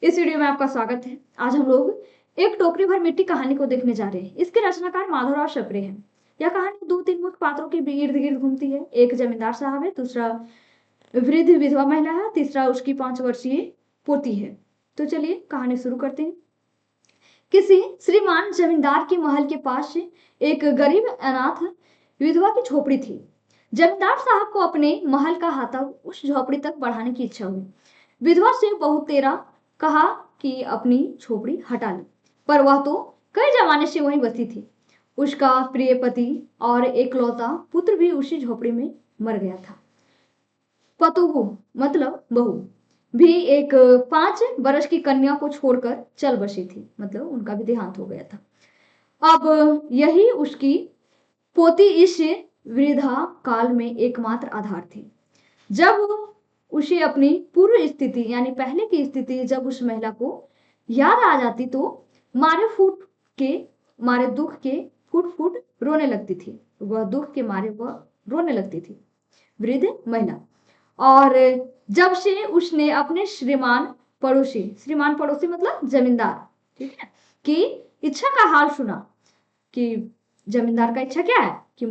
इस वीडियो में आपका स्वागत है। आज हम लोग एक टोकरी भर मिट्टी कहानी को देखने जा रहे हैं। इसके रचनाकार माधवराव शपरे हैं। यह कहानी दो तीन मुख्य पात्रों के इर्द गिर्द घूमती है। एक जमींदार साहब है, दूसरा वृद्ध विधवा महिला है, तीसरा उसकी 5 वर्षीय पोती है। तो चलिए कहानी शुरू करते हैं। किसी श्रीमान जमींदार के महल के पास एक गरीब अनाथ विधवा की झोपड़ी थी। जमींदार साहब को अपने महल का हाथा उस झोपड़ी तक बढ़ाने की इच्छा हुई। विधवा से बहुत तेरा कहा कि अपनी झोपड़ी हटा ली, पर वह तो कई जमाने से वहीं बसी थी। उसका प्रिय पति और एकलौता पुत्र भी उसी झोपड़ी में मर गया था। पतोहू मतलब बहू भी एक 5 वर्ष की कन्या को छोड़कर चल बसी थी, मतलब उनका भी देहांत हो गया था। अब यही उसकी पोती इस वृद्धा काल में एकमात्र आधार थी। जब उसे अपनी पूर्व स्थिति यानी पहले की स्थिति जब उस महिला को याद आ जाती तो मारे दुख के फुट फुट रोने लगती थी। वह दुख के मारे वह रोने लगती थी, वृद्ध महिला। और जब से उसने अपने श्रीमान पड़ोसी मतलब जमींदार, ठीक है, की इच्छा का हाल सुना कि जमींदार का इच्छा क्या है कि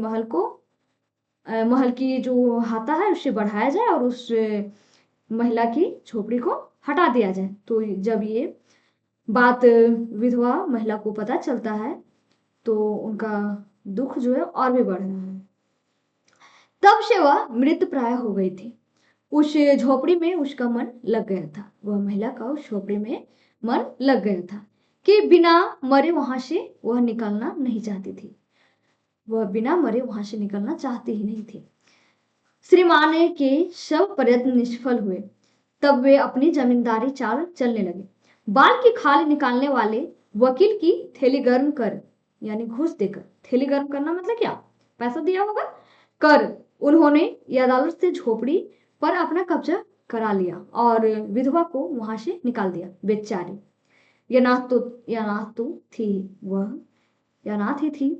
महल की जो हाथा है उसे बढ़ाया जाए और उस महिला की झोपड़ी को हटा दिया जाए। तो जब ये बात विधवा महिला को पता चलता है तो उनका दुख जो है और भी बढ़ रहा है। तब से वह मृत प्राय हो गई थी। उस झोपड़ी में उसका मन लग गया था। वह महिला का उस झोपड़ी में मन लग गया था कि बिना मरे वहां से वह निकलना नहीं चाहती थी। वह बिना मरे वहां से निकलना चाहती ही नहीं थी। श्रीमान के सब प्रयत्न निष्फल हुए। तब वे अपनी जमींदारी चाल चलने लगे। बाल की खाल निकालने वाले वकील की थैली गर्म कर यानी घूस देकर, थैली गर्म करना मतलब क्या, पैसा दिया होगा, कर उन्होंने अदालत से झोपड़ी पर अपना कब्जा करा लिया और विधवा को वहां से निकाल दिया। बेचारी यनाथ तो थी, वह अनाथ ही थी।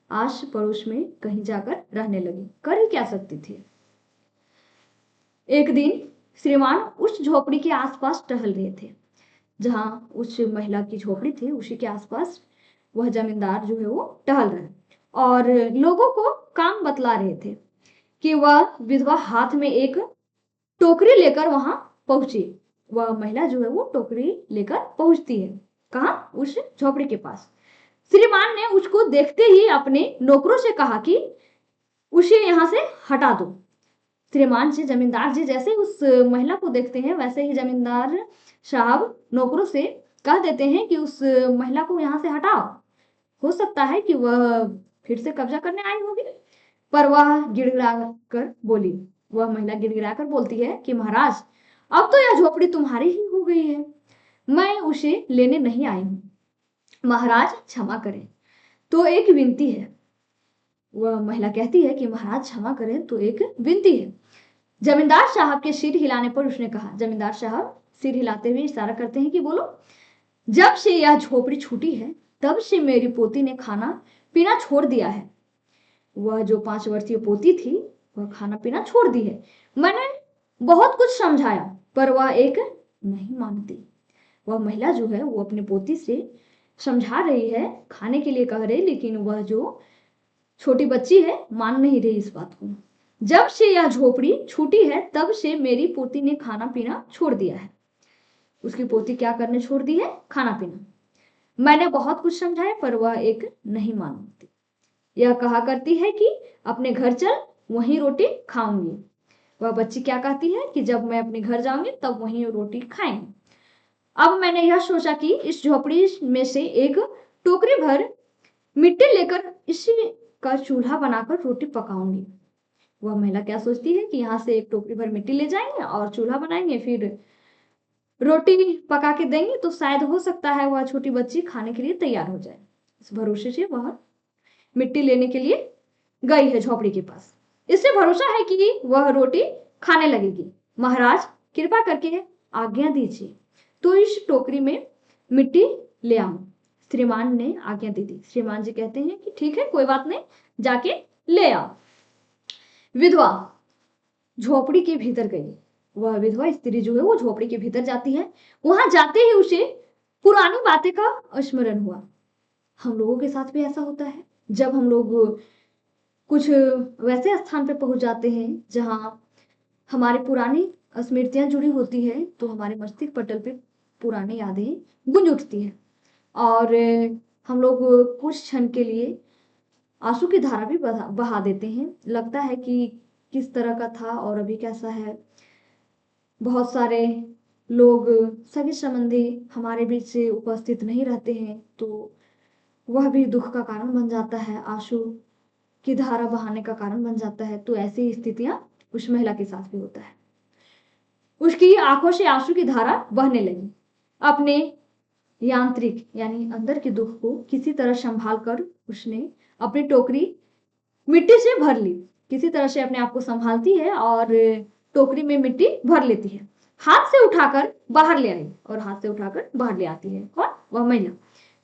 आस पड़ोस में कहीं जाकर रहने लगी, कर ही क्या सकती थी। एक दिन श्रीमान उस झोपड़ी के आसपास टहल रहे थे। जहां उस महिला की झोपड़ी थी उसी के आसपास वह जमींदार जो है वो टहल रहे और लोगों को काम बतला रहे थे कि वह विधवा हाथ में एक टोकरी लेकर वहां पहुंची। वह महिला जो है वो टोकरी लेकर पहुंचती है कहां, उस झोपड़ी के पास। श्रीमान ने उसको देखते ही अपने नौकरों से कहा कि उसे यहां से हटा दो। श्रीमान जी जमींदार जी जैसे उस महिला को देखते हैं वैसे ही जमींदार साहब नौकरों से कह देते हैं कि उस महिला को यहां से हटाओ, हो सकता है कि वह फिर से कब्जा करने आई होगी। पर वह महिला गिड़गिड़ाकर बोलती है कि महाराज, अब तो यह झोपड़ी तुम्हारी ही हो गई है, मैं उसे लेने नहीं आई हूं। महाराज क्षमा करें, तो एक विनती है। वह महिला कहती है कि महाराज क्षमा करें, तो एक विनती है। जमींदार साहब के सिर हिलाने पर उसने कहा, जमींदार साहब सिर हिलाते हुए इशारा करते हैं कि बोलो। जब से यह झोपड़ी छूटी है तब से मेरी पोती ने खाना पीना छोड़ दिया है। वह जो 5 वर्षीय पोती थी वह खाना पीना छोड़ दी है। मैंने बहुत कुछ समझाया पर वह एक नहीं मानती। वह महिला जो है वो अपनी पोती से समझा रही है, खाने के लिए कह रही, लेकिन वह जो छोटी बच्ची है मान नहीं रही इस बात को। जब से यह झोपड़ी छूटी है तब से मेरी पोती ने खाना पीना छोड़ दिया है। उसकी पोती क्या करने छोड़ दी है, खाना पीना। मैंने बहुत कुछ समझाया पर वह एक नहीं मानती। यह कहा करती है कि अपने घर चल, वहीं रोटी खाऊंगी। वह बच्ची क्या कहती है कि जब मैं अपने घर जाऊंगी तब वहीं रोटी खाएंगे। अब मैंने यह सोचा कि इस झोपड़ी में से एक टोकरी भर मिट्टी लेकर इसी का चूल्हा बनाकर रोटी पकाऊंगी। वह महिला क्या सोचती है कि यहाँ से एक टोकरी भर मिट्टी ले जाएंगे और चूल्हा बनाएंगे, फिर रोटी पका के देंगे तो शायद हो सकता है वह छोटी बच्ची खाने के लिए तैयार हो जाए। इस भरोसे से वह मिट्टी लेने के लिए गई है झोपड़ी के पास। इससे भरोसा है कि वह रोटी खाने लगेगी। महाराज कृपा करके आज्ञा दीजिए तो इस टोकरी में मिट्टी ले आऊं। श्रीमान ने आज्ञा दे दी। श्रीमान जी कहते हैं कि ठीक है, कोई बात नहीं, जाके ले आओ। विधवा झोपड़ी के भीतर गई। वह विधवा स्त्री जो है वो झोपड़ी के भीतर जाती है। वहां जाते ही उसे पुरानी बातें का स्मरण हुआ। हम लोगों के साथ भी ऐसा होता है, जब हम लोग कुछ वैसे स्थान पे पहुंच जाते हैं जहां हमारी पुरानी स्मृतियां जुड़ी होती है, तो हमारे मस्तिष्क पटल पे पुरानी यादें गूंज उठती है और हम लोग कुछ क्षण के लिए आंसू की धारा भी बहा देते हैं। लगता है कि किस तरह का था और अभी कैसा है। बहुत सारे लोग सगे संबंधी हमारे बीच से उपस्थित नहीं रहते हैं, तो वह भी दुख का कारण बन जाता है, आंसू की धारा बहाने का कारण बन जाता है। तो ऐसी स्थितियां उस महिला के साथ भी होता है। उसकी आंखों से आंसू की धारा बहने लगी। अपने यांत्रिक यानी अंदर के दुख को किसी तरह संभाल कर उसने अपनी टोकरी मिट्टी से भर ली। किसी तरह से अपने आप को संभालती है और टोकरी में मिट्टी भर लेती है। हाथ से उठाकर बाहर ले आई और हाथ से उठाकर बाहर ले आती है। कौन? वह महिला।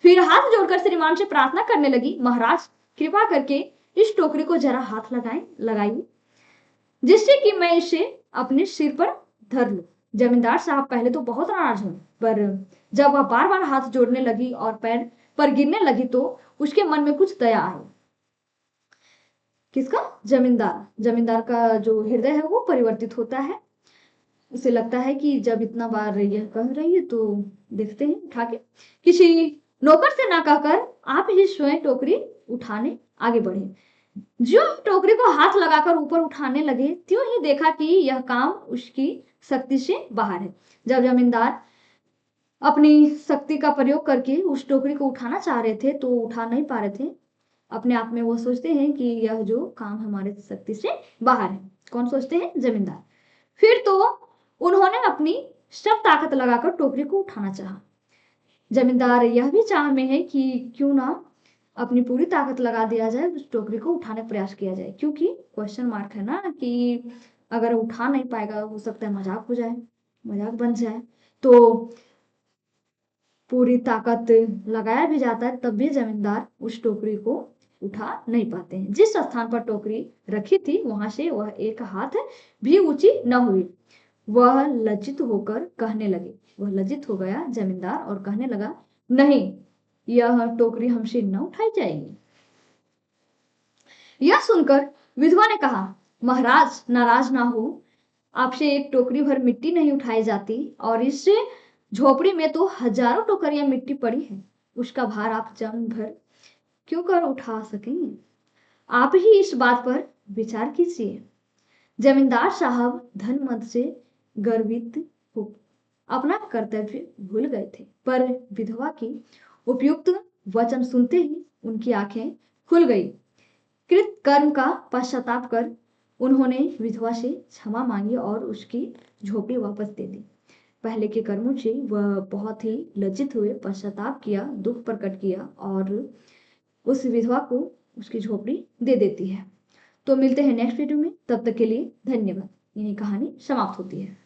फिर हाथ जोड़कर श्रीमान से प्रार्थना करने लगी, महाराज कृपा करके इस टोकरी को जरा हाथ लगाई, जिससे कि मैं इसे अपने सिर पर धर लूं। जमींदार साहब पहले तो बहुत नाराज हुए, पर जब वह बार बार हाथ जोड़ने लगी और पैर पर गिरने लगी तो उसके मन में कुछ दया आई। किसका? जमींदार। जमींदार का जो हृदय है वो परिवर्तित होता है। उसे लगता है कि जब इतना बार यह कह रही है तो देखते हैं उठा के। किसी नौकर से ना कहकर आप ही स्वयं टोकरी उठाने आगे बढ़े। जो टोकरी को हाथ लगाकर ऊपर उठाने लगे, त्यों ही देखा कि यह काम उसकी शक्ति से बाहर है। जब जमींदार अपनी शक्ति का प्रयोग करके उस टोकरी को उठाना चाह रहे थे तो उठा नहीं पा रहे थे। अपने आप में वो सोचते हैं कि यह जो काम हमारे शक्ति से बाहर है। कौन सोचते हैं? जमींदार। फिर तो उन्होंने अपनी सब ताकत लगाकर टोकरी को उठाना चाहा। जमींदार यह भी चाह में है कि क्यों ना अपनी पूरी ताकत लगा दिया जाए, उस टोकरी को उठाने का प्रयास किया जाए, क्योंकि क्वेश्चन मार्क है ना कि अगर उठा नहीं पाएगा हो सकता है मजाक हो जाए, मजाक बन जाए। तो पूरी ताकत लगाया भी जाता है तब भी जमींदार उस टोकरी को उठा नहीं पाते हैं। जिस स्थान पर टोकरी रखी थी वहां से वह एक हाथ भी ऊंची न हुई। वह लज्जित होकर कहने लगे, वह लज्जित हो गया जमींदार और कहने लगा, नहीं, यह टोकरी हमसे न उठाई जाएगी। यह सुनकर विधवा ने कहा, महाराज नाराज ना हो, आपसे एक टोकरी भर मिट्टी नहीं उठाई जाती और इस झोपड़ी में तो हजारों टोकरियां मिट्टी पड़ी है, उसका भार आप जम भर क्यों कर उठा सकेंगे? आप ही इस बात पर विचार कीजिए। जमींदार साहब धन मद से गर्वित हो अपना कर्तव्य भूल गए थे, पर विधवा की उपयुक्त वचन सुनते ही उनकी आंखें खुल गई। कृत कर्म का पश्चाताप कर उन्होंने विधवा से क्षमा मांगी और उसकी झोपड़ी वापस दे दी। पहले के कर्मों से वह बहुत ही लज्जित हुए, पश्चाताप किया, दुख प्रकट किया और उस विधवा को उसकी झोपड़ी दे देती है। तो मिलते हैं नेक्स्ट वीडियो में, तब तक के लिए धन्यवाद। यही कहानी समाप्त होती है।